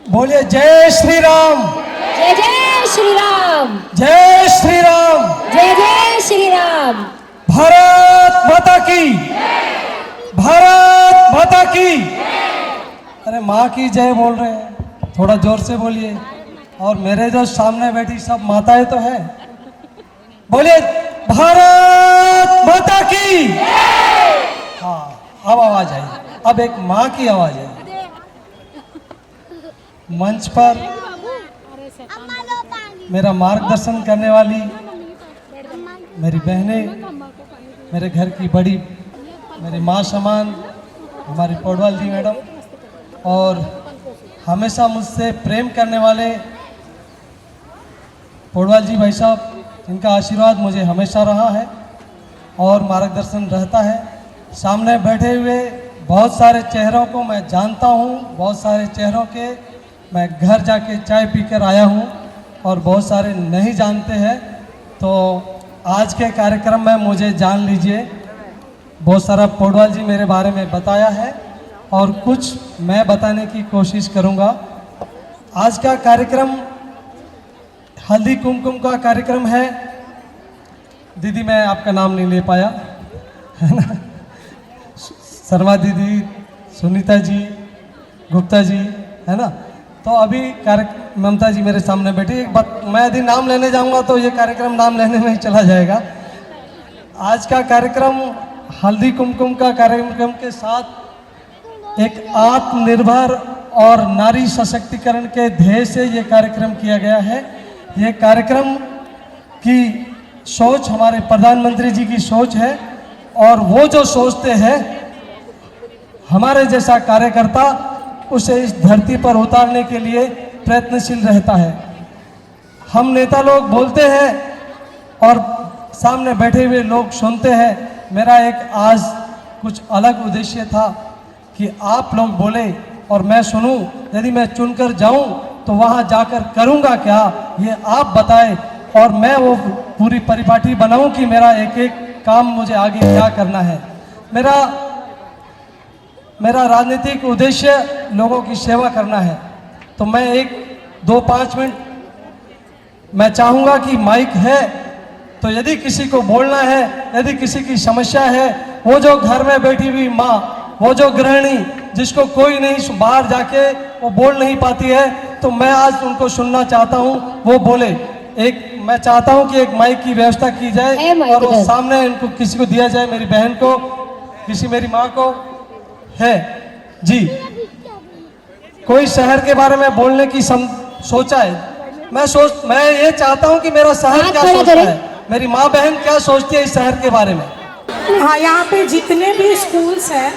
बोलिए जय श्री राम। जय जय श्री राम। जय श्री राम। जय जय श्री राम। भारत माता की। भारत माता की। अरे माँ की जय बोल रहे हैं, थोड़ा जोर से बोलिए। और मेरे जो सामने बैठी सब माताएं तो है, बोलिए भारत माता की। हाँ, अब आवाज आई, अब एक माँ की आवाज है। मंच पर मेरा मार्गदर्शन करने वाली मेरी बहनें, मेरे घर की बड़ी, मेरी माँ समान हमारी पौडवाल जी मैडम, और हमेशा मुझसे प्रेम करने वाले पौडवाल जी भाई साहब, जिनका आशीर्वाद मुझे हमेशा रहा है और मार्गदर्शन रहता है। सामने बैठे हुए बहुत सारे चेहरों को मैं जानता हूँ, बहुत सारे चेहरों के मैं घर जाके चाय पीकर आया हूँ और बहुत सारे नहीं जानते हैं। तो आज के कार्यक्रम में मुझे जान लीजिए, बहुत सारा पौडवाल जी मेरे बारे में बताया है और कुछ मैं बताने की कोशिश करूँगा। आज का कार्यक्रम हल्दी कुमकुम का कार्यक्रम है। दीदी मैं आपका नाम नहीं ले पाया, है ना, शर्मा दीदी, सुनीता जी, गुप्ता जी, है ना। तो अभी ममता जी मेरे सामने बैठी। एक बात, मैं यदि नाम लेने जाऊंगा तो ये कार्यक्रम नाम लेने में ही चला जाएगा। आज का कार्यक्रम हल्दी कुमकुम का कार्यक्रम के साथ एक आत्मनिर्भर और नारी सशक्तिकरण के ध्येय से ये कार्यक्रम किया गया है। ये कार्यक्रम की सोच हमारे प्रधानमंत्री जी की सोच है और वो जो सोचते हैं हमारे जैसा कार्यकर्ता उसे इस धरती पर उतारने के लिए प्रयत्नशील रहता है। हम नेता लोग बोलते हैं और सामने बैठे हुए लोग सुनते हैं। मेरा एक आज कुछ अलग उद्देश्य था कि आप लोग बोले और मैं सुनूं। यदि मैं चुनकर जाऊं तो वहां जाकर करूंगा क्या, ये आप बताएं और मैं वो पूरी परिपाटी बनाऊं कि मेरा एक एक काम मुझे आगे क्या करना है। मेरा राजनीतिक उद्देश्य लोगों की सेवा करना है। तो मैं 1-2-5 मिनट मैं चाहूँगा कि माइक है तो यदि किसी को बोलना है, यदि किसी की समस्या है, वो जो घर में बैठी हुई माँ, वो जो गृहिणी जिसको कोई नहीं बाहर जाके वो बोल नहीं पाती है, तो मैं आज उनको सुनना चाहता हूँ, वो बोले। मैं चाहता हूँ कि एक माइक की व्यवस्था की जाए और वो सामने इनको किसी को दिया जाए, मेरी बहन को, किसी मेरी माँ को है जी। कोई शहर के बारे में बोलने की सोचा है। मैं ये चाहता हूँ कि मेरा शहर क्या सोचता है, मेरी माँ बहन क्या सोचती है इस शहर के बारे में। हाँ, यहाँ पे जितने भी स्कूल्स हैं,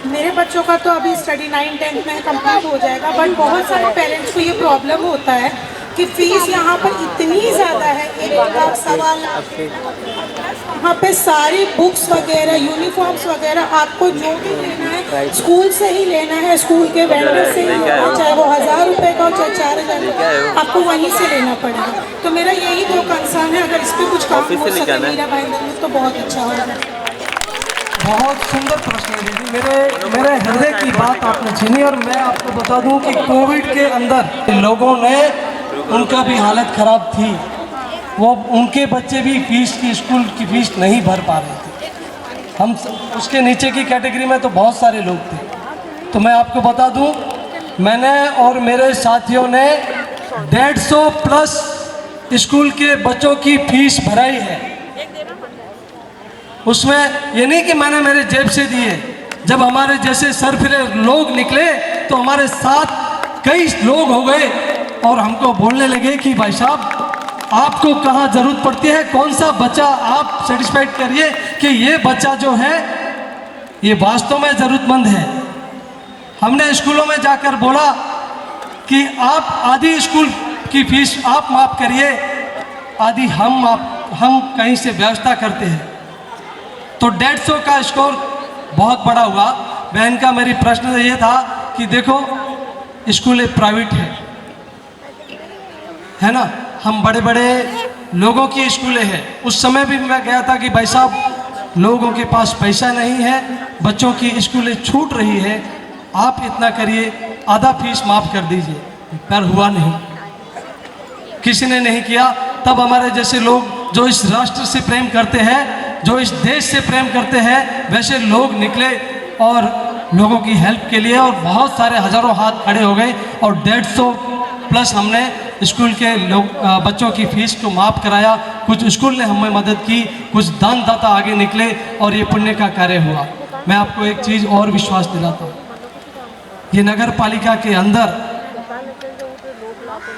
मेरे बच्चों का तो अभी स्टडी 9-10 में कंप्लीट हो जाएगा, बट बहुत सारे पेरेंट्स को ये प्रॉब्लम होता है कि फीस यहाँ पर इतनी ज़्यादा है, 1 लाख 1.25 लाख। यहाँ पे सारी बुक्स वगैरह, यूनिफॉर्म्स वगैरह आपको जो भी लेना है स्कूल से ही लेना है, स्कूल के वेंडर से ही लेना, चाहे वो 1000 रुपये का हो चाहे 4000, आपको वहीं से लेना पड़ेगा। तो मेरा यही तो कंसर्न है, अगर इस पर कुछ काम हो सके मीरा भाईंदर में तो बहुत अच्छा होगा। बहुत सुंदर प्रश्न है दीदी, मेरे हृदय की बात आपने छीनी। और मैं आपको बता दूं कि कोविड के अंदर लोगों ने, उनका भी हालत खराब थी, वो उनके बच्चे भी स्कूल की फीस नहीं भर पा रहे थे। हम उसके नीचे की कैटेगरी में तो बहुत सारे लोग थे। तो मैं आपको बता दूं, मैंने और मेरे साथियों ने 150+ स्कूल के बच्चों की फीस भराई है। उसमें ये नहीं कि मैंने मेरे जेब से दिए। जब हमारे जैसे सरफिरे लोग निकले तो हमारे साथ कई लोग हो गए और हमको बोलने लगे कि भाई साहब आपको कहाँ ज़रूरत पड़ती है, कौन सा बच्चा आप सेटिस्फाइड करिए कि ये बच्चा जो है ये वास्तव में ज़रूरतमंद है। हमने स्कूलों में जाकर बोला कि आप आधी स्कूल की फीस आप माफ़ करिए, आधी हम कहीं से व्यवस्था करते हैं। तो 150 का स्कोर बहुत बड़ा हुआ। बहन का मेरी प्रश्न ये था कि देखो स्कूल प्राइवेट है ना, हम बड़े बड़े लोगों की स्कूलें हैं। उस समय भी मैं गया था कि भाई साहब लोगों के पास पैसा नहीं है, बच्चों की स्कूलें छूट रही है, आप इतना करिए, आधा फीस माफ़ कर दीजिए। पर हुआ नहीं, किसी ने नहीं किया। तब हमारे जैसे लोग जो इस राष्ट्र से प्रेम करते हैं, जो इस देश से प्रेम करते हैं, वैसे लोग निकले और लोगों की हेल्प के लिए, और बहुत सारे हजारों हाथ खड़े हो गए और 150 प्लस हमने स्कूल के लोग बच्चों की फीस को माफ़ कराया। कुछ स्कूल ने हमें मदद की, कुछ दानदाता आगे निकले और ये पुण्य का कार्य हुआ। मैं आपको एक चीज़ और विश्वास दिलाता हूँ, ये नगर पालिका के अंदर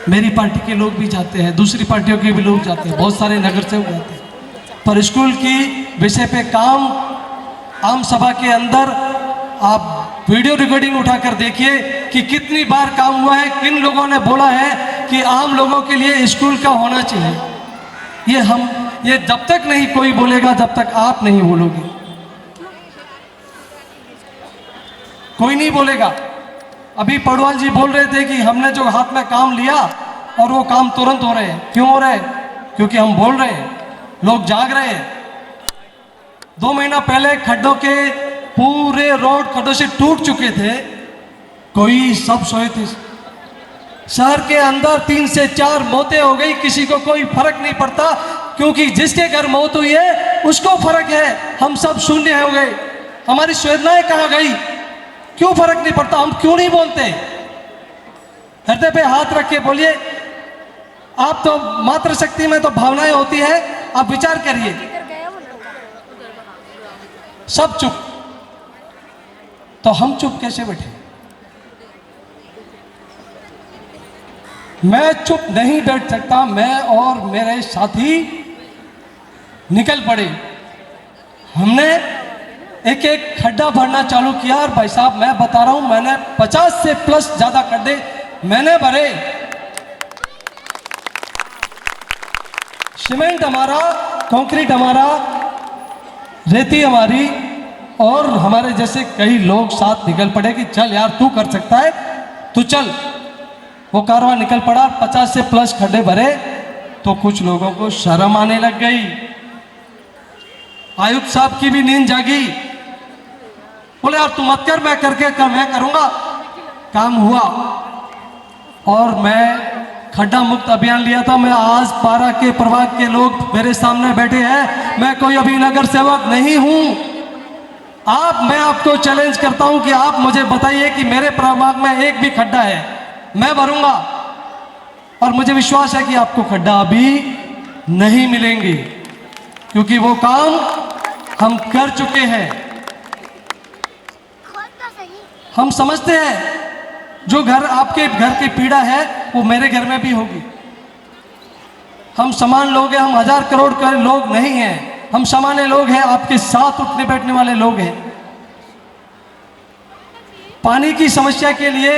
मेरी पार्टी के लोग भी जाते हैं, दूसरी पार्टियों के भी लोग जाते हैं, बहुत सारे नगर सेवक जाते हैं, पर स्कूल की विषय पे काम आम सभा के अंदर आप वीडियो रिकॉर्डिंग उठाकर देखिए कि कितनी बार काम हुआ है, किन लोगों ने बोला है कि आम लोगों के लिए स्कूल का होना चाहिए। ये जब तक नहीं कोई बोलेगा, जब तक आप नहीं बोलोगे, कोई नहीं बोलेगा। अभी पड़वाल जी बोल रहे थे कि हमने जो हाथ में काम लिया और वो काम तुरंत हो रहे हैं। क्यों हो रहे हैं? क्योंकि हम बोल रहे हैं, लोग जाग रहे हैं। 2 महीना पहले खड्डों के पूरे रोड खड्डों से टूट चुके थे, कोई सब सोए थे। शहर के अंदर 3 से 4 मौतें हो गई, किसी को कोई फर्क नहीं पड़ता, क्योंकि जिसके घर मौत हुई है उसको फर्क है। हम सब शून्य हो गए, हमारी संवेदनाएं कहाँ गई? क्यों फर्क नहीं पड़ता? हम क्यों नहीं बोलते? हृदय पे हाथ रख के बोलिए। आप तो मातृशक्ति में तो भावनाएं होती है, आप विचार करिए। सब चुप, तो हम चुप कैसे बैठे? मैं चुप नहीं बैठ सकता। मैं और मेरे साथी निकल पड़े। हमने एक एक खड्डा भरना चालू किया। और भाई साहब, मैं बता रहा हूं, मैंने 50 से प्लस ज्यादा खड्डे मैंने भरे। सीमेंट हमारा, कंक्रीट हमारा, रेती हमारी, और हमारे जैसे कई लोग साथ निकल पड़े कि चल यार तू कर सकता है, तू चल। वो कारवा निकल पड़ा, 50 से प्लस खड्डे भरे। तो कुछ लोगों को शर्म आने लग गई। आयुक्त साहब की भी नींद जागी, बोले यार तू मत कर, मैं करके कर, मैं करूंगा। काम हुआ और मैं खड्डा मुक्त अभियान लिया था। मैं आज पारा के प्रभाग के लोग मेरे सामने बैठे हैं, मैं कोई अभी नगर सेवक नहीं हूं। मैं आपको चैलेंज करता हूं कि आप मुझे बताइए कि मेरे प्रभाग में एक भी खड्डा है, मैं भरूंगा। और मुझे विश्वास है कि आपको खड्डा अभी नहीं मिलेंगे, क्योंकि वो काम हम कर चुके हैं। हम समझते हैं जो घर आपके घर की पीड़ा है वो मेरे घर में भी होगी। हम समान लोग हैं, हम 1000 करोड़ के लोग नहीं हैं, हम सामान्य लोग हैं, आपके साथ उठने बैठने वाले लोग हैं। पानी की समस्या के लिए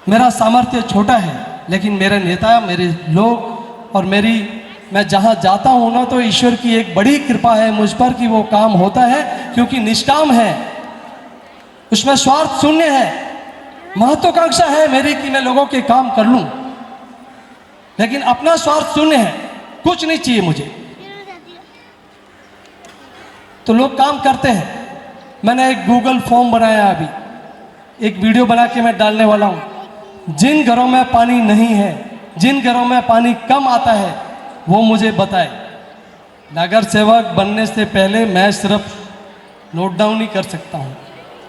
मेरा सामर्थ्य छोटा है, लेकिन मेरे नेता, मेरे लोग और मैं जहां जाता हूं ना, तो ईश्वर की एक बड़ी कृपा है मुझ पर कि वो काम होता है, क्योंकि निष्काम है, उसमें स्वार्थ शून्य है। महत्वाकांक्षा है मेरी कि मैं लोगों के काम कर लूं, लेकिन अपना स्वार्थ शून्य है, कुछ नहीं चाहिए मुझे। तो लोग काम करते हैं। मैंने एक गूगल फॉर्म बनाया, अभी एक वीडियो बना के मैं डालने वाला हूं। जिन घरों में पानी नहीं है, जिन घरों में पानी कम आता है, वो मुझे बताए। नगर सेवक बनने से पहले मैं सिर्फ नोट डाउन ही कर सकता हूं,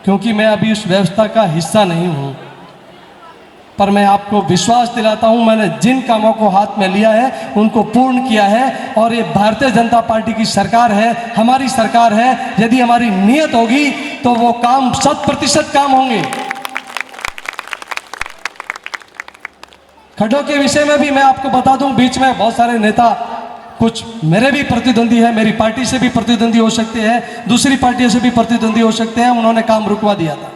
क्योंकि मैं अभी उस व्यवस्था का हिस्सा नहीं हूं। पर मैं आपको विश्वास दिलाता हूं, मैंने जिन कामों को हाथ में लिया है उनको पूर्ण किया है। और ये भारतीय जनता पार्टी की सरकार है, हमारी सरकार है। यदि हमारी नीयत होगी तो वो काम 100% काम होंगे। खड्डों के विषय में भी मैं आपको बता दूं, बीच में बहुत सारे नेता, कुछ मेरे भी प्रतिद्वंदी है, मेरी पार्टी से भी प्रतिद्वंदी हो सकते हैं, दूसरी पार्टियों से भी प्रतिद्वंदी हो सकते हैं, उन्होंने काम रुकवा दिया था।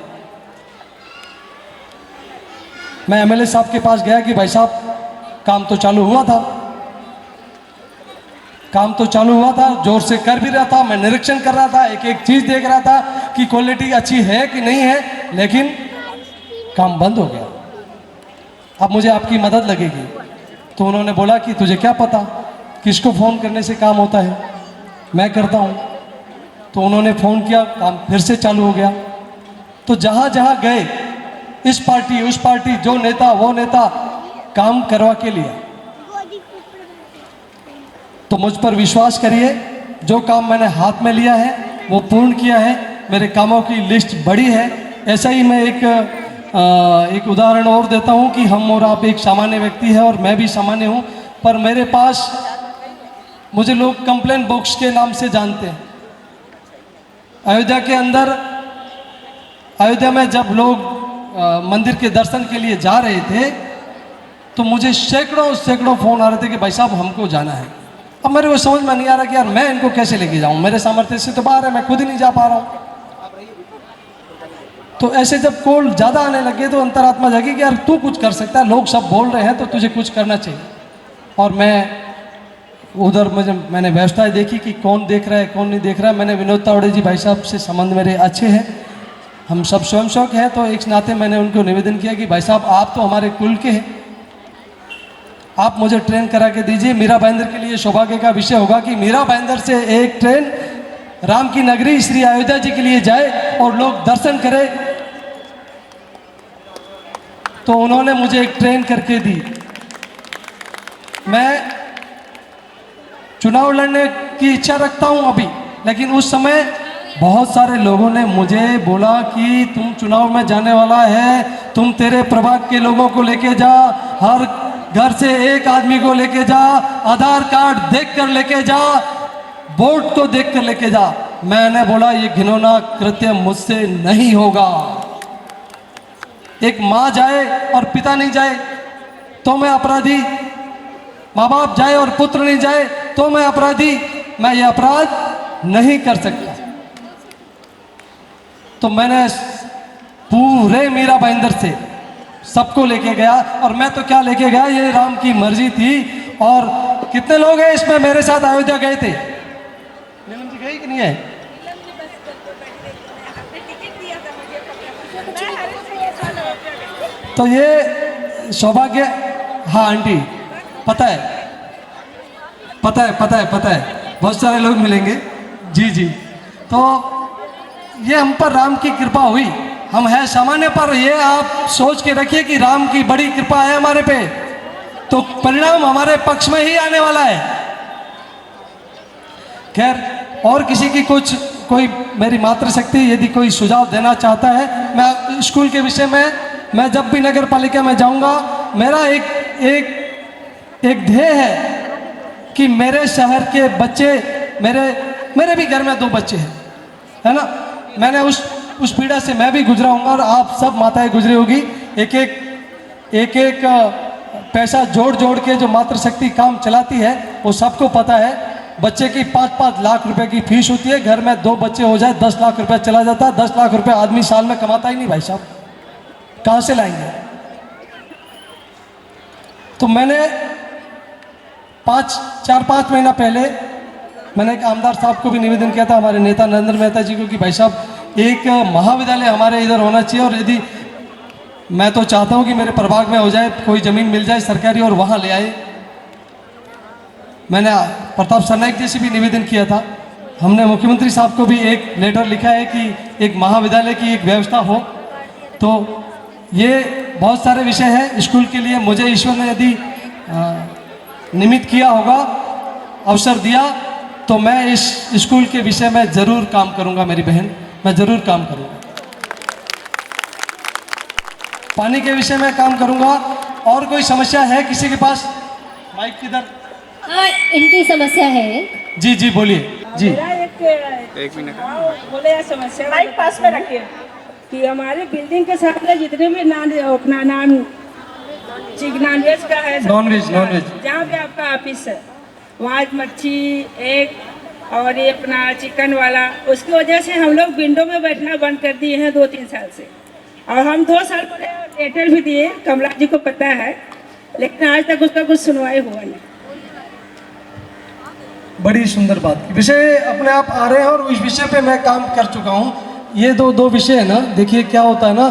मैं एमएलए साहब के पास गया कि भाई साहब काम तो चालू हुआ था, काम तो चालू हुआ था, जोर से कर भी रहा था, मैं निरीक्षण कर रहा था, एक एक चीज देख रहा था कि क्वालिटी अच्छी है कि नहीं है, लेकिन काम बंद हो गया। अब मुझे आपकी मदद लगेगी। तो उन्होंने बोला कि तुझे क्या पता किसको फ़ोन करने से काम होता है, मैं करता हूँ। तो उन्होंने फ़ोन किया, काम फिर से चालू हो गया। तो जहाँ जहाँ गए इस पार्टी उस पार्टी, जो नेता वो नेता काम करवा के लिया। तो मुझ पर विश्वास करिए, जो काम मैंने हाथ में लिया है वो पूर्ण किया है। मेरे कामों की लिस्ट बड़ी है। ऐसा ही मैं एक उदाहरण और देता हूँ कि हम और आप एक सामान्य व्यक्ति है और मैं भी सामान्य हूँ, पर मेरे पास, मुझे लोग कंप्लेंट बॉक्स के नाम से जानते हैं। अयोध्या के अंदर, अयोध्या में जब लोग मंदिर के दर्शन के लिए जा रहे थे तो मुझे सैकड़ों फ़ोन आ रहे थे कि भाई साहब हमको जाना है। अब मेरे को समझ में नहीं आ रहा कि यार मैं इनको कैसे लेके जाऊं, मेरे सामर्थ्य से तो बाहर है, मैं खुद ही नहीं जा पा रहा हूं। तो ऐसे जब कॉल ज़्यादा आने लगे तो अंतरात्मा जागी कि यार तू कुछ कर सकता है, लोग सब बोल रहे हैं तो तुझे कुछ करना चाहिए। और मैं उधर मैंने व्यवस्थाएं देखी कि कौन देख रहा है कौन नहीं देख रहा है। मैंने विनोद तावड़े जी भाई साहब से संबंध मेरे अच्छे हैं, हम सब स्वयंसेवक हैं, तो एक नाते मैंने उनको निवेदन किया कि भाई साहब आप तो हमारे कुल के हैं, आप मुझे ट्रेन करा के दीजिए। मीरा भाईंदर के लिए सौभाग्य का विषय होगा कि मीरा भाईंदर से एक ट्रेन राम की नगरी श्री अयोध्या जी के लिए जाए और लोग दर्शन करें। तो उन्होंने मुझे एक ट्रेन करके दी। मैं चुनाव लड़ने की इच्छा रखता हूं अभी, लेकिन उस समय बहुत सारे लोगों ने मुझे बोला कि तुम चुनाव में जाने वाला है, तुम तेरे प्रभाग के लोगों को लेके जा, हर घर से एक आदमी को लेके जा, आधार कार्ड देख कर लेके जा, वोट को देख कर लेके जा। मैंने बोला ये घिनौना कृत्य मुझसे नहीं होगा। एक माँ जाए और पिता नहीं जाए तो मैं अपराधी, माँ बाप जाए और पुत्र नहीं जाए तो मैं अपराधी, मैं ये अपराध नहीं कर सकता। तो मैंने पूरे मीरा भाईंदर से सबको लेके गया, और मैं तो क्या लेके गया, ये राम की मर्जी थी। और कितने लोग हैं इसमें मेरे साथ अयोध्या गए थे? नीलम जी गई कि नहीं है? तो ये सौभाग्य, हाँ आंटी पता है, बहुत सारे लोग मिलेंगे जी जी। तो ये हम पर राम की कृपा हुई, हम हैं सामान्य, पर ये आप सोच के रखिए कि राम की बड़ी कृपा है हमारे पे, तो परिणाम हमारे पक्ष में ही आने वाला है। खैर, और किसी की कोई मेरी मातृशक्ति यदि कोई सुझाव देना चाहता है, मैं स्कूल के विषय में, मैं जब भी नगर पालिका में जाऊंगा, मेरा एक ध्येय है कि मेरे शहर के बच्चे, मेरे भी घर में 2 बच्चे हैं, है ना, मैंने उस पीड़ा से मैं भी गुजरा हूँगा और आप सब माताएं गुजरी होगी। एक पैसा जोड़ के जो मातृशक्ति काम चलाती है वो सबको पता है। बच्चे की 5-5 लाख रुपए की फीस होती है, घर में 2 बच्चे हो जाए 10 लाख रुपए चला जाता है। 10 लाख रुपए आदमी साल में कमाता ही नहीं भाई साहब, कहाँ से लाएंगे? तो मैंने 4-5 महीना पहले मैंने एक आमदार साहब को भी निवेदन किया था, हमारे नेता नरेंद्र मेहता जी को, कि भाई साहब एक महाविद्यालय हमारे इधर होना चाहिए, और यदि मैं तो चाहता हूं कि मेरे प्रभाग में हो जाए, कोई ज़मीन मिल जाए सरकारी और वहाँ ले आए। मैंने प्रताप सरनाईक जी से भी निवेदन किया था, हमने मुख्यमंत्री साहब को भी एक लेटर लिखा है कि एक महाविद्यालय की एक व्यवस्था हो। तो ये बहुत सारे विषय हैं स्कूल के लिए। मुझे ईश्वर ने यदि निमित्त किया होगा, अवसर दिया, तो मैं इस स्कूल के विषय में ज़रूर काम करूंगा मेरी बहन, मैं ज़रूर काम करूंगा। पानी के विषय में काम करूंगा। और कोई समस्या है किसी के पास? माइक किधर? हाँ, इनकी समस्या है। जी जी बोलिए जी। एक मिनट बोले, समस्या माइक पास में रखिए कि हमारे बिल्डिंग के सामने जितने भी नॉनवेज का है, नॉनवेज जहाँ पे आपका ऑफिस है, वहाँ मच्छी एक और ये अपना चिकन वाला, उसकी वजह से हम लोग विंडो में बैठना बंद कर दिए हैं 2-3 साल से। और हम 2 साल पहले लेटर भी दिए, कमला जी को पता है, लेकिन आज तक उसका कुछ सुनवाई हुआ नहीं। बड़ी सुंदर बात, विषय अपने आप आ रहे हैं और इस विषय पे मैं काम कर चुका हूँ। ये दो विषय है ना, देखिए क्या होता है ना,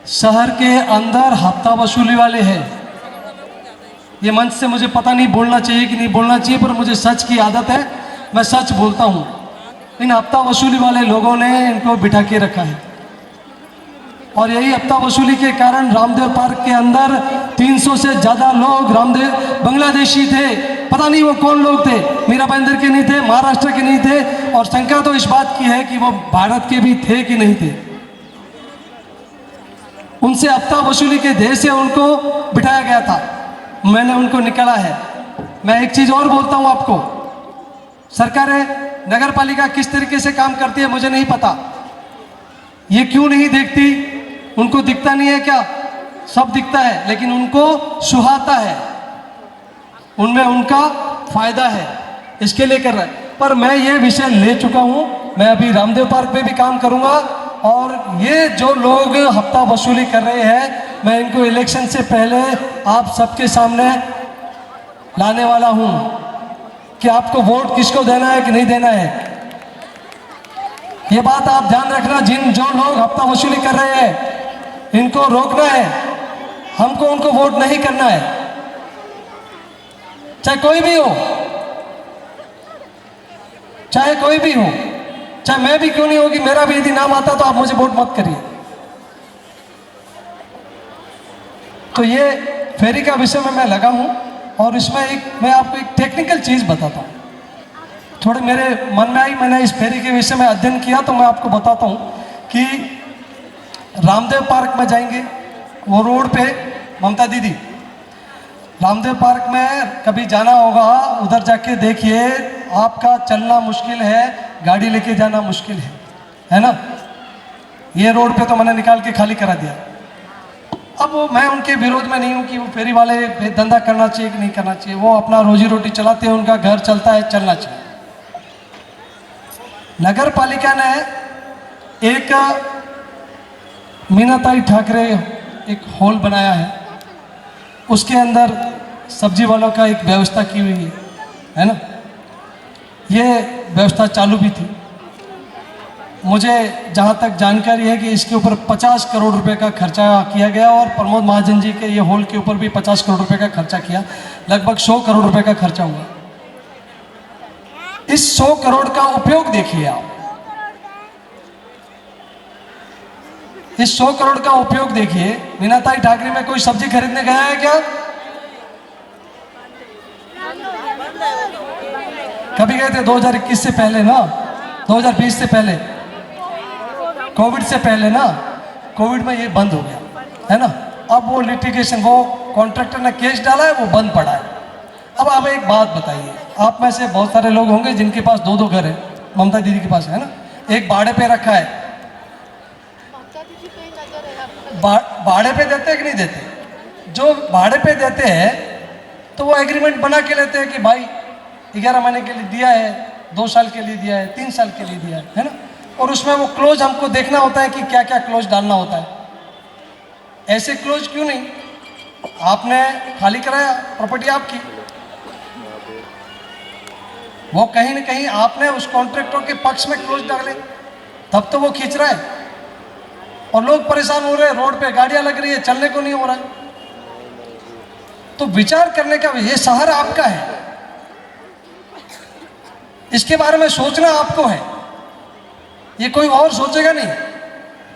शहर के अंदर हफ्ता वसूली वाले हैं। ये मंच से मुझे पता नहीं बोलना चाहिए कि नहीं बोलना चाहिए, पर मुझे सच की आदत है, मैं सच बोलता हूँ। इन हफ्ता वसूली वाले लोगों ने इनको बिठा के रखा है। और यही हफ्ता वसूली के कारण रामदेव पार्क के अंदर 300 से ज़्यादा लोग रामदेव बांग्लादेशी थे, पता नहीं वो कौन लोग थे, मीरा भाईंदर के नहीं थे, महाराष्ट्र के नहीं थे, और शंका तो इस बात की है कि वो भारत के भी थे कि नहीं थे। उनसे हफ्ता वसूली के ध्येय से उनको बिठाया गया था, मैंने उनको निकाला है। मैं एक चीज़ और बोलता हूँ आपको, सरकारें नगर पालिका किस तरीके से काम करती है मुझे नहीं पता, ये क्यों नहीं देखती, उनको दिखता नहीं है क्या? सब दिखता है, लेकिन उनको सुहाता है, उनमें उनका फायदा है, इसके लिए कर रहा है। पर मैं ये विषय ले चुका हूँ, मैं अभी रामदेव पार्क पे भी काम करूँगा, और ये जो लोग हफ्ता वसूली कर रहे हैं मैं इनको इलेक्शन से पहले आप सबके सामने लाने वाला हूँ कि आपको वोट किसको देना है कि नहीं देना है। ये बात आप ध्यान रखना, जो लोग हफ्ता वसूली कर रहे हैं इनको रोकना है, हमको उनको वोट नहीं करना है, चाहे कोई भी हो, चाहे कोई भी हो, चाहे मैं भी क्यों नहीं होगी, मेरा भी यदि नाम आता तो आप मुझे वोट मत करिए। तो ये फेरी का विषय में मैं लगा हूं, और इसमें मैं आपको एक टेक्निकल चीज़ बताता हूँ, थोड़ी मेरे मन में आई, मैंने इस फेरी के विषय में अध्ययन किया, तो मैं आपको बताता हूँ कि रामदेव पार्क में जाएंगे, वो रोड पे ममता दीदी, रामदेव पार्क में कभी जाना होगा, उधर जाके देखिए, आपका चलना मुश्किल है, गाड़ी लेके जाना मुश्किल है ना। ये रोड पे तो मैंने निकाल के खाली करा दिया। अब वो मैं उनके विरोध में नहीं हूँ कि वो फेरी वाले धंधा करना चाहिए कि नहीं करना चाहिए, वो अपना रोजी रोटी चलाते हैं, उनका घर चलता है, चलना चाहिए। नगर पालिका ने एक मीनाताई ठाकरे एक हॉल बनाया है, उसके अंदर सब्जी वालों का एक व्यवस्था की हुई है ना। ये व्यवस्था चालू भी थी, मुझे जहाँ तक जानकारी है कि इसके ऊपर 50 करोड़ रुपए का खर्चा किया गया, और प्रमोद महाजन जी के ये हॉल के ऊपर भी 50 करोड़ रुपए का खर्चा किया, लगभग 100 करोड़ रुपए का खर्चा हुआ। इस 100 करोड़ का उपयोग देखिए आप, इस 100 करोड़ का उपयोग देखिए। मीनाताई ठाकरे में कोई सब्जी खरीदने गया है क्या? कभी गए थे 2021 से पहले ना, 2020 से पहले, कोविड से पहले ना, कोविड में ये बंद हो गया है ना। अब वो लिटिगेशन, वो कॉन्ट्रैक्टर ने केस डाला है, वो बंद पड़ा है। अब आप एक बात बताइए, आप में से बहुत सारे लोग होंगे जिनके पास 2-2 घर है, ममता दीदी के पास है ना, एक भाड़े पे रखा है, भाड़े पे देते हैं कि नहीं देते? जो भाड़े पे देते हैं तो वो एग्रीमेंट बना के लेते हैं कि भाई 11 महीने के लिए दिया है, 2 साल के लिए दिया है, 3 साल के लिए दिया है ना। और उसमें वो क्लोज हमको देखना होता है कि क्या क्या क्लोज डालना होता है। ऐसे क्लोज क्यों नहीं? आपने खाली कराया, प्रॉपर्टी आपकी, वो कहीं ना कहीं आपने उस कॉन्ट्रैक्टर के पक्ष में क्लोज डाले, तब तो वो खींच रहा है, और लोग परेशान हो रहे हैं, रोड पे गाड़ियां लग रही है, चलने को नहीं हो रहा है। तो विचार करने का ये शहर आपका है, इसके बारे में सोचना आपको है, ये कोई और सोचेगा नहीं।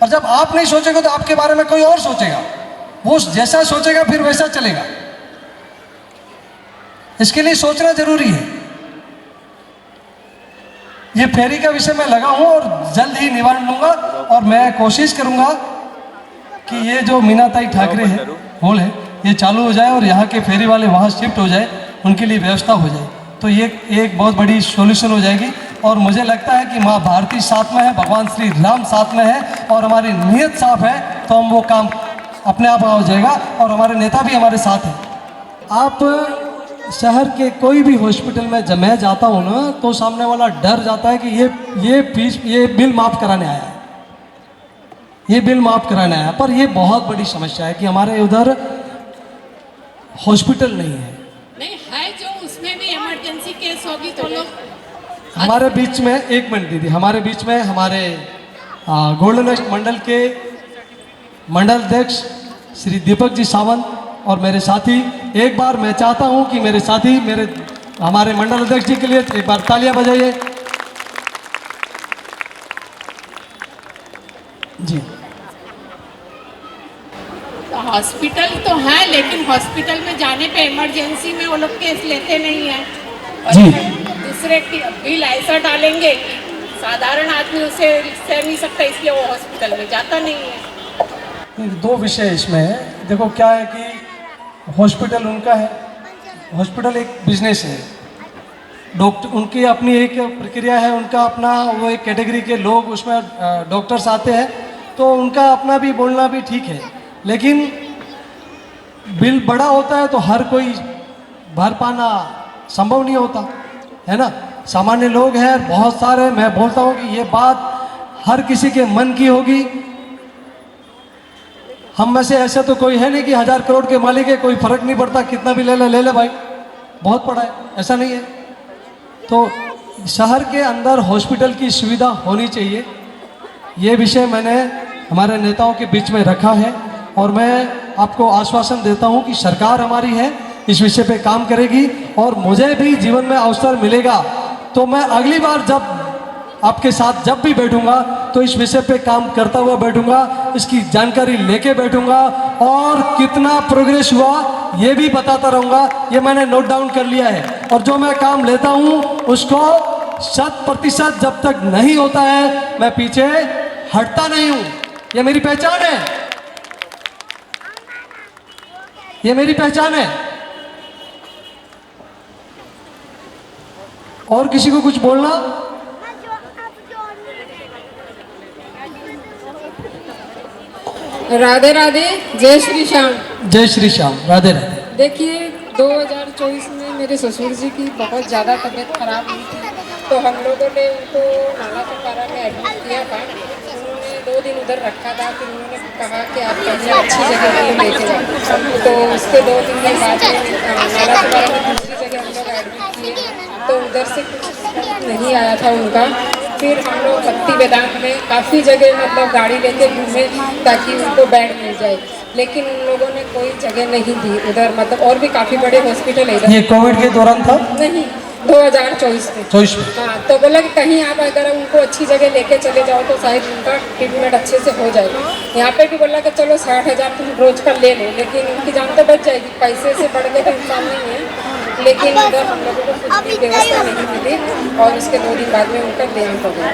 और जब आप नहीं सोचेगा तो आपके बारे में कोई और सोचेगा, वो जैसा सोचेगा फिर वैसा चलेगा। इसके लिए सोचना जरूरी है। ये फेरी का विषय मैं लगा हूं और जल्द ही निवारण लूंगा, और मैं कोशिश करूंगा कि ये जो मीनाताई ठाकरे है हॉल है, ये चालू हो जाए और यहाँ के फेरी वाले वहाँ शिफ्ट हो जाए, उनके लिए व्यवस्था हो जाए, तो ये एक बहुत बड़ी सॉल्यूशन हो जाएगी। और मुझे लगता है कि माँ भारती साथ में है, भगवान श्री राम साथ में है, और हमारी नीयत साफ है, तो हम वो काम अपने आप हो जाएगा, और हमारे नेता भी हमारे साथ हैं। आप शहर के कोई भी हॉस्पिटल में जब मैं जाता हूँ ना, तो सामने वाला डर जाता है कि ये बिल माफ़ कराने आया है, ये बिल माफ़ कराने आया। पर ये बहुत बड़ी समस्या है कि हमारे उधर हॉस्पिटल नहीं है। नहीं है, जो उसमें भी इमरजेंसी केस होगी तो लोग हमारे बीच में, एक मिनट दीदी, हमारे बीच में हमारे गोल्डन वेस्ट मंडल के मंडल अध्यक्ष श्री दीपक जी सावंत और मेरे साथी, एक बार मैं चाहता हूं कि मेरे साथी हमारे मंडल अध्यक्ष जी के लिए एक बार तालियां बजाइए जी। हॉस्पिटल तो है, लेकिन हॉस्पिटल में जाने पे इमरजेंसी में वो लोग केस लेते नहीं है। और जी। दूसरे की बिल ऐसा डालेंगे कि साधारण आदमी उसे सह नहीं सकता, इसलिए वो हॉस्पिटल में जाता नहीं है। दो विषय इसमें है। देखो क्या है कि हॉस्पिटल उनका है, हॉस्पिटल एक बिजनेस है, डॉक्टर उनकी अपनी एक प्रक्रिया है, उनका अपना वो एक कैटेगरी के लोग उसमें डॉक्टर्स आते हैं, तो उनका अपना भी बोलना भी ठीक है। लेकिन बिल बड़ा होता है तो हर कोई भर पाना संभव नहीं होता है ना। सामान्य लोग हैं बहुत सारे, मैं बोलता हूँ कि ये बात हर किसी के मन की होगी। हम में से ऐसा तो कोई है नहीं कि 1000 करोड़ के मालिक है, कोई फर्क नहीं पड़ता, कितना भी ले ले भाई, बहुत पड़ा है, ऐसा नहीं है। तो शहर के अंदर हॉस्पिटल की सुविधा होनी चाहिए, ये विषय मैंने हमारे नेताओं के बीच में रखा है और मैं आपको आश्वासन देता हूं कि सरकार हमारी है, इस विषय पे काम करेगी और मुझे भी जीवन में अवसर मिलेगा तो मैं अगली बार जब आपके साथ जब भी बैठूंगा तो इस विषय पे काम करता हुआ बैठूंगा, इसकी जानकारी लेके बैठूंगा और कितना प्रोग्रेस हुआ ये भी बताता रहूंगा। ये मैंने नोट डाउन कर लिया है और जो मैं काम लेता हूं उसको 100% जब तक नहीं होता है मैं पीछे हटता नहीं हूं। ये मेरी पहचान है, ये मेरी पहचान है। और किसी को कुछ बोलना? राधे राधे, जय श्री श्याम। जय श्री श्याम, राधे राधे। देखिए 2024 में मेरे ससुर जी की बहुत ज़्यादा तबीयत खराब हुई थी, तो हम लोगों ने उनको नाला सपारा में एडमिट किया था। उन्होंने 2 दिन उधर रखा था, फिर उन्होंने कहा कि आप कहीं अच्छी जगह नहीं लेके जाओ, तो उसके 2-3 दिन बाद में नाला सपारा में दूसरी जगह हम लोग एडमिट किए, तो उधर से कुछ नहीं आया था उनका। फिर हम लोग भक्ति वेदांत में काफ़ी जगह मतलब गाड़ी लेके घूमे ताकि उनको बेड मिल जाए, लेकिन उन लोगों ने कोई जगह नहीं दी उधर, मतलब और भी काफ़ी बड़े हॉस्पिटल है इधर। ये कोविड के दौरान था? नहीं, 2024 में। 24 में। हाँ, तो बोला कि कहीं आप अगर उनको अच्छी जगह लेके चले जाओ तो शायद उनका ट्रीटमेंट अच्छे से हो जाएगा। यहाँ पे भी बोला कि चलो 60,000 तुम रोज का ले लो, लेकिन उनकी जान तो बच जाएगी, पैसे से बढ़ के तो इंसान नहीं है। लेकिन उधर हम लोगों को कुछ भी व्यवस्था नहीं मिली और उसके 2 दिन बाद में उनका देहांत हो गया।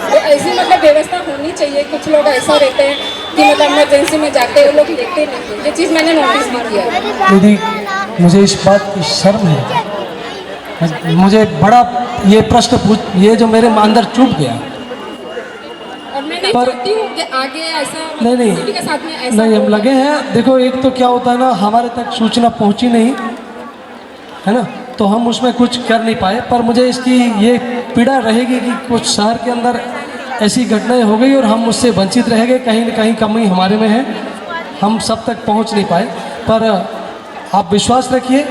तो ऐसी मतलब व्यवस्था होनी चाहिए। कुछ लोग ऐसा रहते हैं कि मतलब इमरजेंसी में जाते हैं, वो लोग लेते नहीं। ये चीज़ मैंने नोटिस भी किया है। दीदी मुझे इस बात की शर्म है, मुझे बड़ा ये प्रश्न पूछ, ये जो मेरे अंदर चुभ गया। और मैं नहीं चाहती हूँ कि आगे ऐसा नहीं किसी के साथ में ऐसा नहीं, हम हो। लगे हैं। देखो एक तो क्या होता है ना, हमारे तक सूचना पहुंची नहीं है ना, तो हम उसमें कुछ कर नहीं पाए। पर मुझे इसकी ये पीड़ा रहेगी कि कुछ शहर के अंदर ऐसी घटनाएं हो गई और हम उससे वंचित रह गए। कहीं न कहीं कमी हमारे में है, हम सब तक पहुंच नहीं पाए। पर आप विश्वास रखिए,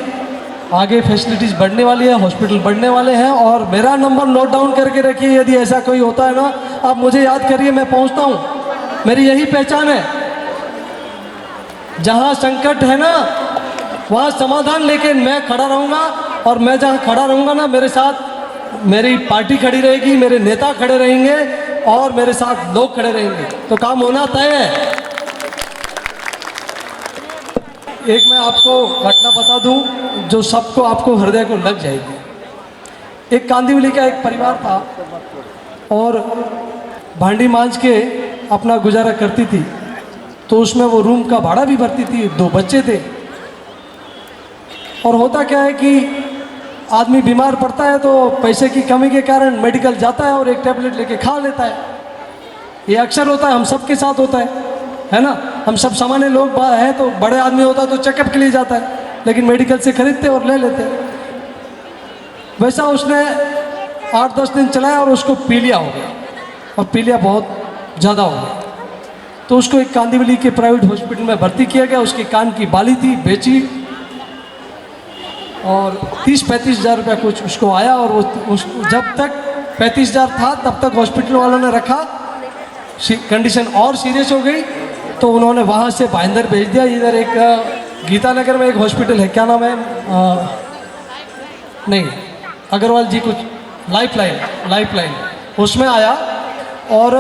आगे फैसिलिटीज़ बढ़ने वाली है, हॉस्पिटल बढ़ने वाले हैं। और मेरा नंबर नोट डाउन करके रखिए, यदि ऐसा कोई होता है ना आप मुझे याद करिए, मैं पहुंचता हूं। मेरी यही पहचान है, जहां संकट है ना वहाँ समाधान लेके मैं खड़ा रहूँगा। और मैं जहाँ खड़ा रहूँगा ना, मेरे साथ मेरी पार्टी खड़ी रहेगी, मेरे नेता खड़े रहेंगे और मेरे साथ लोग खड़े रहेंगे, तो काम होना तय है। एक मैं आपको घटना बता दूं जो सबको आपको हृदय को लग जाएगी। एक कांदिवली का एक परिवार था और भांडी मांज के अपना गुजारा करती थी, तो उसमें वो रूम का भाड़ा भी भरती थी, 2 बच्चे थे। और होता क्या है कि आदमी बीमार पड़ता है तो पैसे की कमी के कारण मेडिकल जाता है और एक टैबलेट लेके खा लेता है। ये अक्सर होता है, हम सबके साथ होता है ना। हम सब सामान्य लोग हैं, तो बड़े आदमी होता है तो चेकअप के लिए जाता है, लेकिन मेडिकल से खरीदते और ले लेते। वैसा उसने 8-10 दिन चलाया और उसको पीलिया हो गया, और पीलिया बहुत ज़्यादा हो गया। तो उसको एक कांदिवली के प्राइवेट हॉस्पिटल में भर्ती किया गया। उसके कान की बाली थी, बेची और 30-35 हज़ार रुपया कुछ उसको आया। और वो जब तक 35 हज़ार था तब तक हॉस्पिटल वालों ने रखा। कंडीशन और सीरियस हो गई तो उन्होंने वहाँ से भाईंदर भेज दिया। इधर एक गीता नगर में एक हॉस्पिटल है, क्या नाम है, नहीं अग्रवाल जी कुछ, लाइफ लाइन उसमें आया। और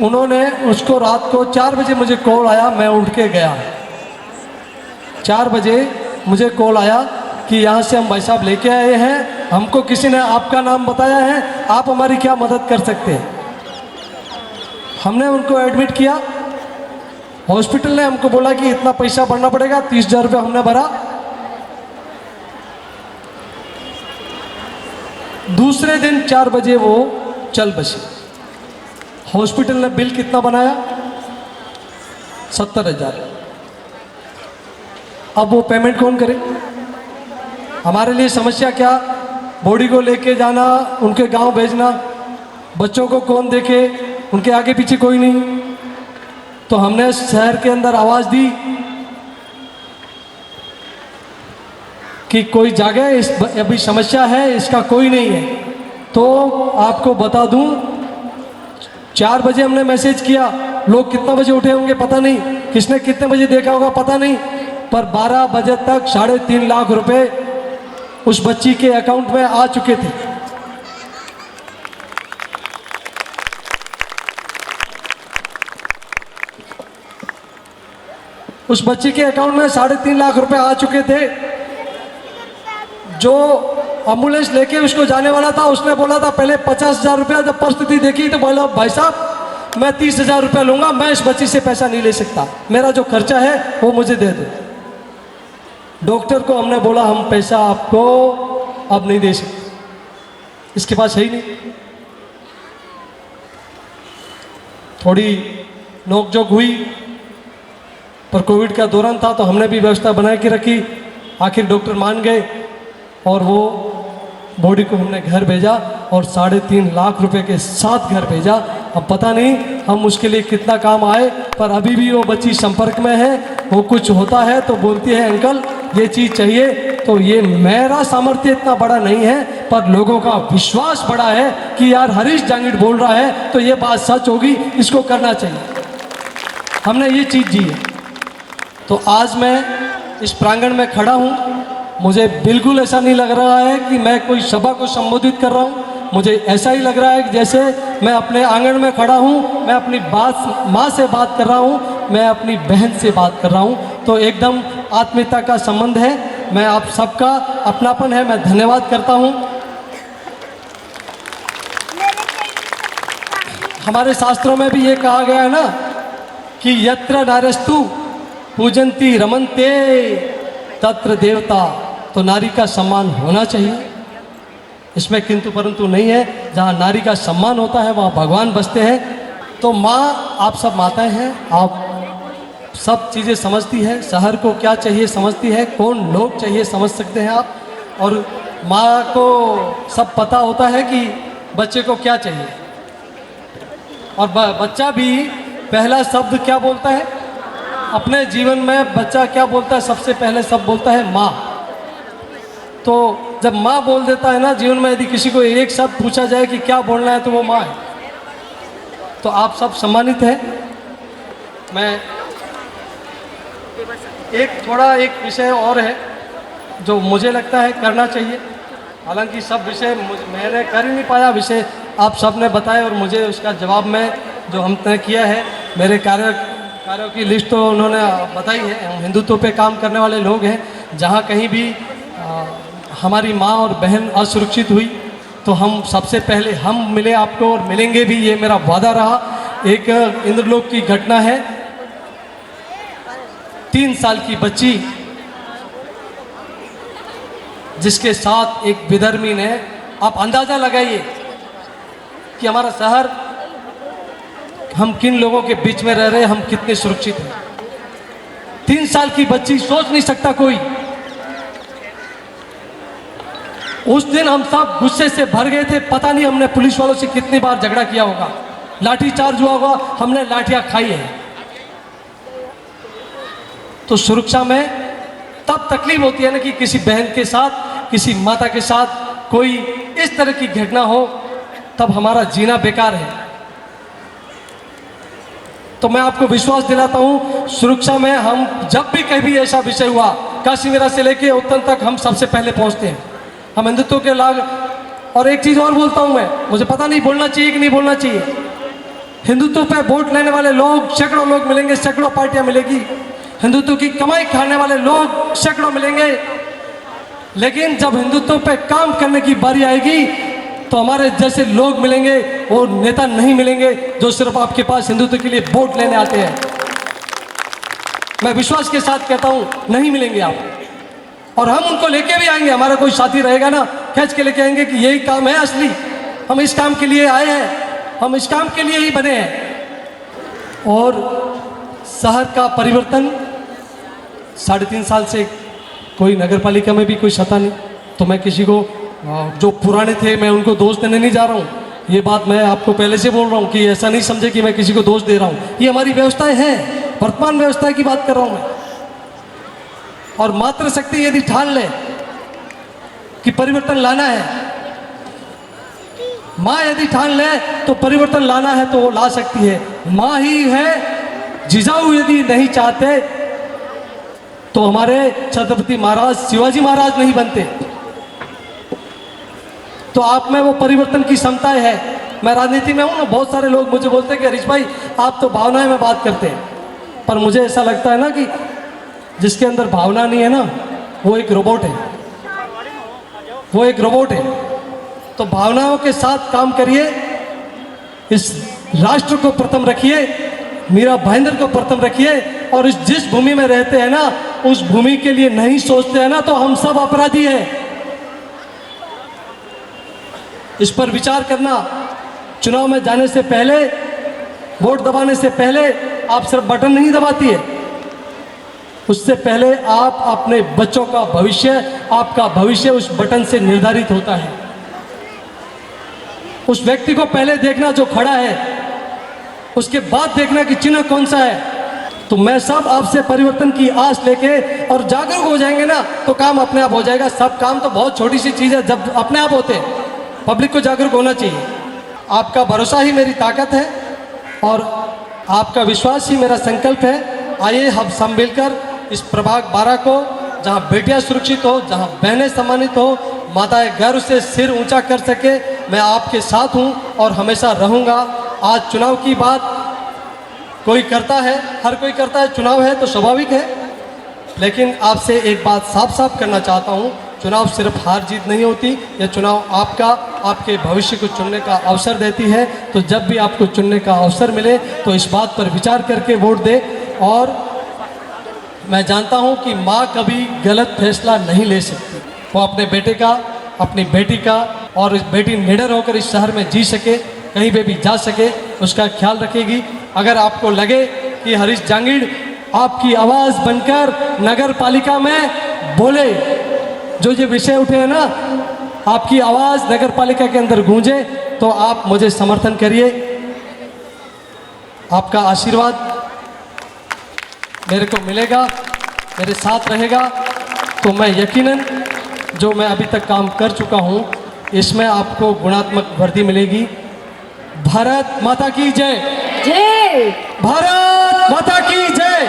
उन्होंने उसको रात को 4 बजे मुझे कॉल आया, मैं उठ के गया। 4 बजे मुझे कॉल आया कि यहाँ से हम भाई साहब लेके आए हैं, हमको किसी ने आपका नाम बताया है, आप हमारी क्या मदद कर सकते हैं। हमने उनको एडमिट किया, हॉस्पिटल ने हमको बोला कि इतना पैसा भरना पड़ेगा, 30,000 रुपये हमने भरा। दूसरे दिन 4 बजे वो चल बसी। हॉस्पिटल ने बिल कितना बनाया? 70,000। अब वो पेमेंट कौन करे? हमारे लिए समस्या क्या? बॉडी को लेके जाना, उनके गांव भेजना, बच्चों को कौन देखे, उनके आगे पीछे कोई नहीं। तो हमने शहर के अंदर आवाज़ दी कि कोई जागे, इस अभी समस्या है, इसका कोई नहीं है। तो आपको बता दूं, 4 बजे हमने मैसेज किया, लोग कितना बजे उठे होंगे पता नहीं, किसने कितने बजे देखा होगा पता नहीं, पर 12 बजे तक 3.5 लाख रुपए उस बच्ची के अकाउंट में आ चुके थे। उस बच्ची के अकाउंट में 3.5 लाख रुपए आ चुके थे। जो एम्बुलेंस लेके उसको जाने वाला था, उसने बोला था पहले 50,000 रुपया, जब परिस्थिति देखी तो बोला भाई साहब मैं 30,000 रुपया लूंगा, मैं इस बच्ची से पैसा नहीं ले सकता, मेरा जो खर्चा है वो मुझे दे दो। डॉक्टर को हमने बोला हम पैसा आपको अब नहीं दे सकते, इसके पास है ही नहीं। थोड़ी नोकझोंक हुई, पर कोविड का दौरान था तो हमने भी व्यवस्था बना के रखी। आखिर डॉक्टर मान गए और वो बॉडी को हमने घर भेजा और 3.5 लाख रुपए के साथ घर भेजा। अब पता नहीं हम उसके लिए कितना काम आए, पर अभी भी वो बच्ची संपर्क में है। वो कुछ होता है तो बोलती है अंकल ये चीज़ चाहिए, तो ये मेरा सामर्थ्य इतना बड़ा नहीं है, पर लोगों का विश्वास बड़ा है कि यार हरीश जांगिड़ बोल रहा है तो ये बात सच होगी, इसको करना चाहिए। हमने ये चीज़ जी है। तो आज मैं इस प्रांगण में खड़ा हूँ, मुझे बिल्कुल ऐसा नहीं लग रहा है कि मैं कोई सभा को संबोधित कर रहा हूँ। मुझे ऐसा ही लग रहा है कि जैसे मैं अपने आंगन में खड़ा हूँ, मैं अपनी माँ से बात कर रहा हूँ, मैं अपनी बहन से बात कर रहा हूँ। तो एकदम आत्मीयता का संबंध है। मैं आप सबका अपनापन है, मैं धन्यवाद करता हूँ। हमारे शास्त्रों में भी ये कहा गया है ना कि यत्र नार्यस्तु पूजन्ति रमन्ते तत्र देवता, तो नारी का सम्मान होना चाहिए। इसमें किंतु परंतु नहीं है। जहाँ नारी का सम्मान होता है वहाँ भगवान बसते हैं। तो माँ, आप सब माताएं हैं, आप सब चीज़ें समझती है, शहर को क्या चाहिए समझती है, कौन लोग चाहिए समझ सकते हैं आप। और माँ को सब पता होता है कि बच्चे को क्या चाहिए। और बच्चा भी पहला शब्द क्या बोलता है अपने जीवन में? बच्चा क्या बोलता है? सबसे पहले शब्द बोलता है माँ। तो जब माँ बोल देता है ना, जीवन में यदि किसी को एक शब्द पूछा जाए कि क्या बोलना है तो वो माँ है। तो आप सब सम्मानित हैं। मैं एक विषय और है जो मुझे लगता है करना चाहिए, हालांकि सब विषय मैंने कर ही नहीं पाया, विषय आप सब ने बताए और मुझे उसका जवाब में जो हमने किया है, मेरे कार्यों की लिस्ट तो उन्होंने बताई है। हम हिंदुत्व पे काम करने वाले लोग हैं। जहाँ कहीं भी हमारी माँ और बहन असुरक्षित हुई तो हम सबसे पहले हम मिले आपको और मिलेंगे भी, ये मेरा वादा रहा। एक इंद्रलोक की घटना है, 3 साल की बच्ची जिसके साथ एक विधर्मी ने, आप अंदाज़ा लगाइए कि हमारा शहर, हम किन लोगों के बीच में रह रहे हैं, हम कितने सुरक्षित हैं। 3 साल की बच्ची, सोच नहीं सकता कोई। उस दिन हम सब गुस्से से भर गए थे। पता नहीं हमने पुलिस वालों से कितनी बार झगड़ा किया होगा, लाठी चार्ज हुआ होगा, हमने लाठियां खाई है। तो सुरक्षा में तब तकलीफ होती है ना कि किसी बहन के साथ, किसी माता के साथ कोई इस तरह की घटना हो, तब हमारा जीना बेकार है। तो मैं आपको विश्वास दिलाता हूं, सुरक्षा में हम जब भी कहीं भी ऐसा विषय हुआ, काशीमीरा से लेके उत्तन तक हम सबसे पहले पहुंचते हैं। हम हिंदुत्व के लाग। और एक चीज़ और बोलता हूं मैं, मुझे पता नहीं बोलना चाहिए कि नहीं बोलना चाहिए, हिंदुत्व पे वोट लेने वाले लोग सैकड़ों लोग मिलेंगे, सैकड़ों पार्टियां मिलेगी, हिंदुत्व की कमाई खाने वाले लोग सैकड़ों मिलेंगे, लेकिन जब हिंदुत्व पे काम करने की बारी आएगी तो हमारे जैसे लोग मिलेंगे, वो नेता नहीं मिलेंगे जो सिर्फ आपके पास हिंदुत्व के लिए वोट लेने आते हैं। मैं विश्वास के साथ कहता हूं, नहीं मिलेंगे आप। और हम उनको लेके भी आएंगे, हमारा कोई साथी रहेगा ना, खींच के लेके आएंगे कि यही काम है असली, हम इस काम के लिए आए हैं, हम इस काम के लिए ही बने हैं। और शहर का परिवर्तन 3.5 साल से कोई नगर पालिका में भी कोई सत्ता नहीं, तो मैं किसी को जो पुराने थे मैं उनको दोष देने नहीं जा रहा हूँ। ये बात मैं आपको पहले से बोल रहा हूँ कि ऐसा नहीं समझे कि मैं किसी को दोष दे रहा हूँ। ये हमारी व्यवस्थाएं हैं, वर्तमान व्यवस्था की बात कर रहा हूँ मैं। और मात्र शक्ति यदि ठान ले कि परिवर्तन लाना है, माँ यदि ठान ले तो परिवर्तन लाना है तो वो ला सकती है। माँ ही है, जिजाऊ यदि नहीं चाहते तो हमारे छत्रपति महाराज शिवाजी महाराज नहीं बनते। तो आप में वो परिवर्तन की क्षमताएं है। मैं राजनीति में हूं ना, बहुत सारे लोग मुझे बोलते हैं कि हरीश भाई आप तो भावनाएं में बात करते हैं, पर मुझे ऐसा लगता है ना कि जिसके अंदर भावना नहीं है ना, वो एक रोबोट है, वो एक रोबोट है। तो भावनाओं के साथ काम करिए, इस राष्ट्र को प्रथम रखिए, मीरा भाईंदर को प्रथम रखिए, और इस जिस भूमि में रहते हैं ना, उस भूमि के लिए नहीं सोचते हैं ना, तो हम सब अपराधी हैं। इस पर विचार करना। चुनाव में जाने से पहले, वोट दबाने से पहले आप सिर्फ बटन नहीं दबाती है, उससे पहले आप अपने बच्चों का भविष्य, आपका भविष्य उस बटन से निर्धारित होता है। उस व्यक्ति को पहले देखना जो खड़ा है, उसके बाद देखना कि चिन्ह कौन सा है। तो मैं सब आपसे परिवर्तन की आस लेके, और जागरूक हो जाएंगे ना तो काम अपने आप हो जाएगा। सब काम तो बहुत छोटी सी चीज़ है, जब अपने आप होते हैं। पब्लिक को जागरूक होना चाहिए। आपका भरोसा ही मेरी ताकत है और आपका विश्वास ही मेरा संकल्प है। आइए हम सब मिलकर इस प्रभाग 12 को, जहां बेटियां सुरक्षित हो, जहां बहनें सम्मानित हो, माताएं गर्व से सिर ऊंचा कर सके, मैं आपके साथ हूं और हमेशा रहूंगा। आज चुनाव की बात कोई करता है, हर कोई करता है, चुनाव है तो स्वाभाविक है, लेकिन आपसे एक बात साफ साफ करना चाहता हूं, चुनाव सिर्फ हार जीत नहीं होती, यह चुनाव आपका, आपके भविष्य को चुनने का अवसर देती है। तो जब भी आपको चुनने का अवसर मिले तो इस बात पर विचार करके वोट दे। और मैं जानता हूं कि माँ कभी गलत फैसला नहीं ले सकती, वो अपने बेटे का, अपनी बेटी का, और इस बेटी निडर होकर इस शहर में जी सके, कहीं पे भी जा सके, उसका ख्याल रखेगी। अगर आपको लगे कि हरीश जांगीड़ आपकी आवाज़ बनकर नगर पालिका में बोले, जो ये विषय उठे हैं ना, आपकी आवाज़ नगर पालिका के अंदर गूंजे, तो आप मुझे समर्थन करिए। आपका आशीर्वाद मेरे को मिलेगा, मेरे साथ रहेगा, तो मैं यकीनन जो मैं अभी तक काम कर चुका हूँ, इसमें आपको गुणात्मक वृद्धि मिलेगी। भारत माता की जय। जय भारत माता की जय।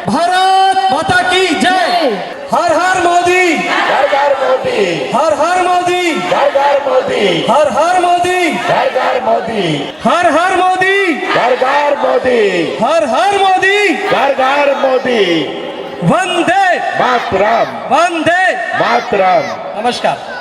भारत माता की जय। हर हर मोदी, घर घर मोदी, हर हर मोदी, घर घर मोदी, हर हर मोदी, घर घर मोदी, हर हर मोदी, घर घर मोदी, हर हर मोदी, घर घर मोदी। वंदे मातरम, वंदे मातरम। नमस्कार।